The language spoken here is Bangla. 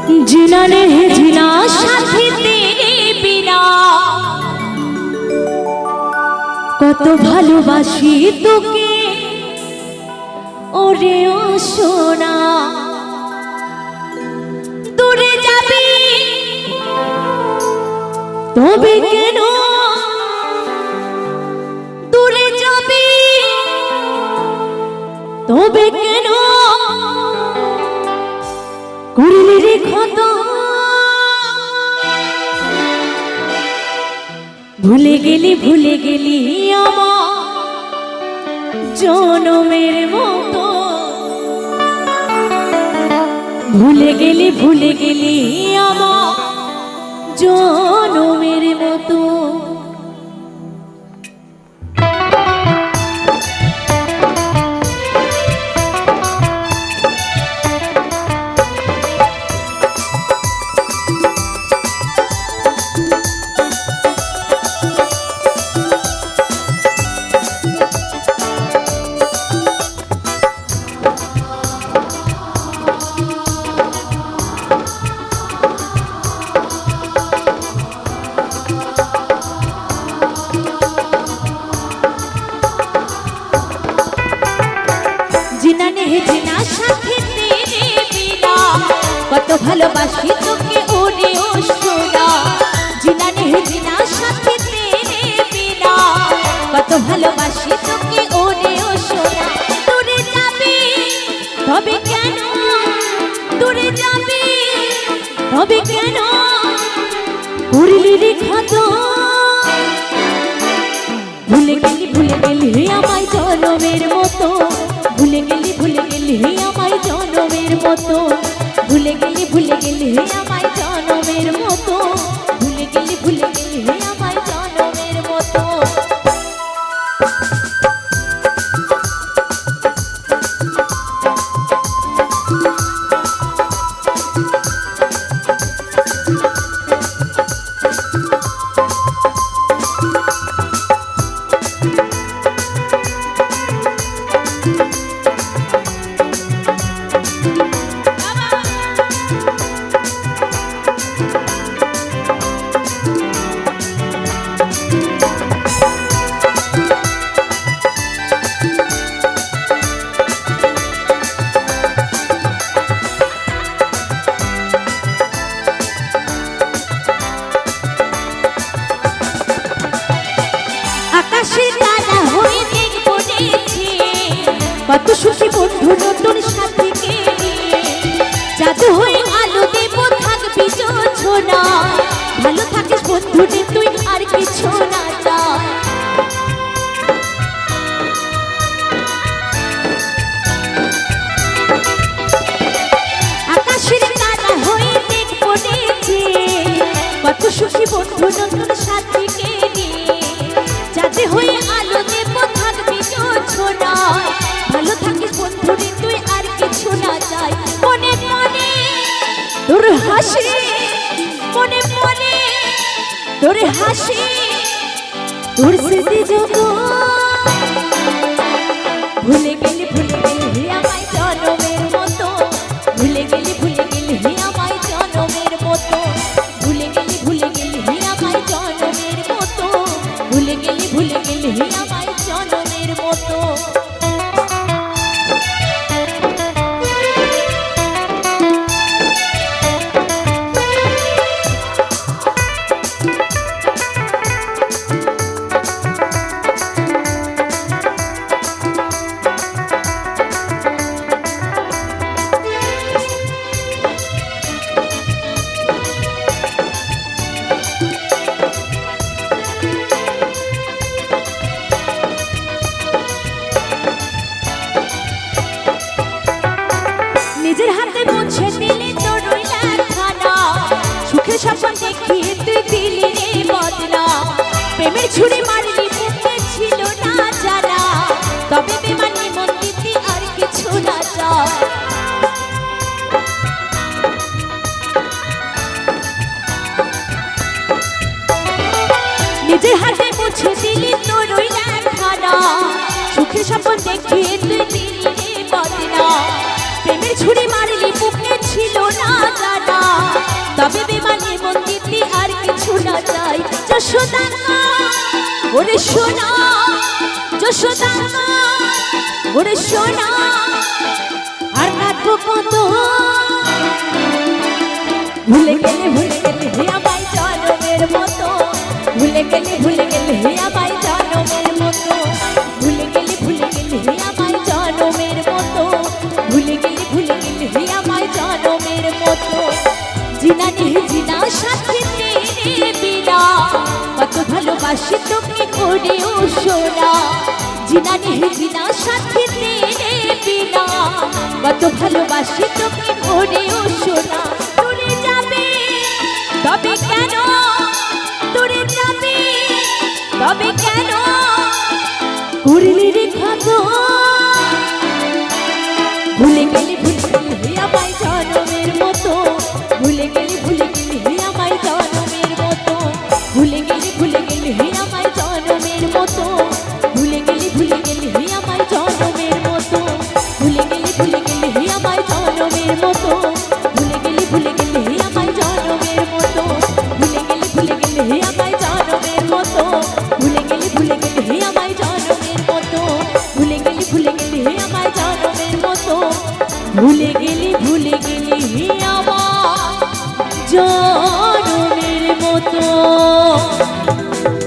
जीना नहीं जीना साथी तेरे बिना কত ভালোবাসি তোকে ওরে ও সোনা দূরে যাবি তবে কেন দূরে যাবি তবে কেন করলি রে ক্ষত ভুলে গেলি আমার জনমের মতো ভুলে গেলি আমার জনমের মতো জিনা সাথে তেরে বিনা কত ভালোবাসি তোকে ওরে ও সোনা জিনা নেহে জিনা সাথে তেরে বিনা কত ভালোবাসি তোকে ওরে ও সোনা দূরে যাবি তবে কেন দূরে যাবি তবে কেন করলি রে ক্ষত ভুলে গেলি আমায় জনমের মতো ভুলে গেলি আমায় জনমের মতো ভুলে গেলি আমায় জনমের মতো ভুলে গেলি আমায় জনমের মতো কত সুখী বন্ধু নতুন সাথীকে নিয়ে জাদু হয়ে আলো দেব থাকবি যোছনা ভালো থাকিস বন্ধু রে তুই আর কিছু না চাই আকাশের তারা হয়ে দেখবো নেচে কত সুখী বন্ধু নতুন সাথীকে নিয়ে জাদু হয়ে আলো দেব থাকবি যোছনা ভালো থাকিস বন্ধু রে তুই আর কিছু না চাই মনে মনে তোর হাসি মনে মনে তোর হাসি তোর স্মৃতি যত ভুলে গেলি আমায় জনমের মতো ভুলে গেলি আমায় জনমের মতো ভুলে গেলি আমায় জনমের মতো ভুলে গেলি আমায় জনমের মতো নিজের হাতে মুছে দিলি তোর ওই লেখানা সুখে স্বপ্ন দেখিয়ে তুই দিলি রে বদনা প্রেমের ছুরি মারলি মুখে ছিল না জানা তবে বেমানি মন দিতি আর কিছু না চাই নিজের হাতে মুছে দিলি তোর ওই লেখানা সুখে স্বপ্ন দেখিয়ে তুই দিলি রে বদনা প্রেমের ছুরি মারলি বুকে ছিল না জানা ওরে সোনা যশোদা ওরে সোনা আর রাখবো কত ভুলে গেলে হে আমায় জনমের মতো ভুলে গেলে হে আমায় জনমের মতো ভুলে গেলে হে আমায় জনমের মতো ভুলে গেলে হে আমায় জনমের মতো জিনা নেই জিনা সাথে তেরে বিনা কত ভালোবাসি তোকে করে ও সোনা জিনা নেই জিনা সাথে তেরে বিনা কত ভালোবাসি তোকে করে ও সোনা দূরে যাবে তবে কেন দূরে যাবে তবে কেন করলি রে ক্ষত ভুলে গেলি হে আমায় জনমের মতো ভুলে গেলি হে আমায় জনমের মতো ভুলে গেলি হে আমায় জনমের মতো ভুলে গেলি হে আমায় জনমের মতো ভুলে গেলি হে আমায় জনমের মতো ভুলে গেলি হে আমায় জনমের মতো ভুলে গেলি হে আমায় জনমের মতো ভুলে গেলি হে আমায় জনমের মতো ভুলে গেলি হে আমায় জনমের মতো ভুলে গেলি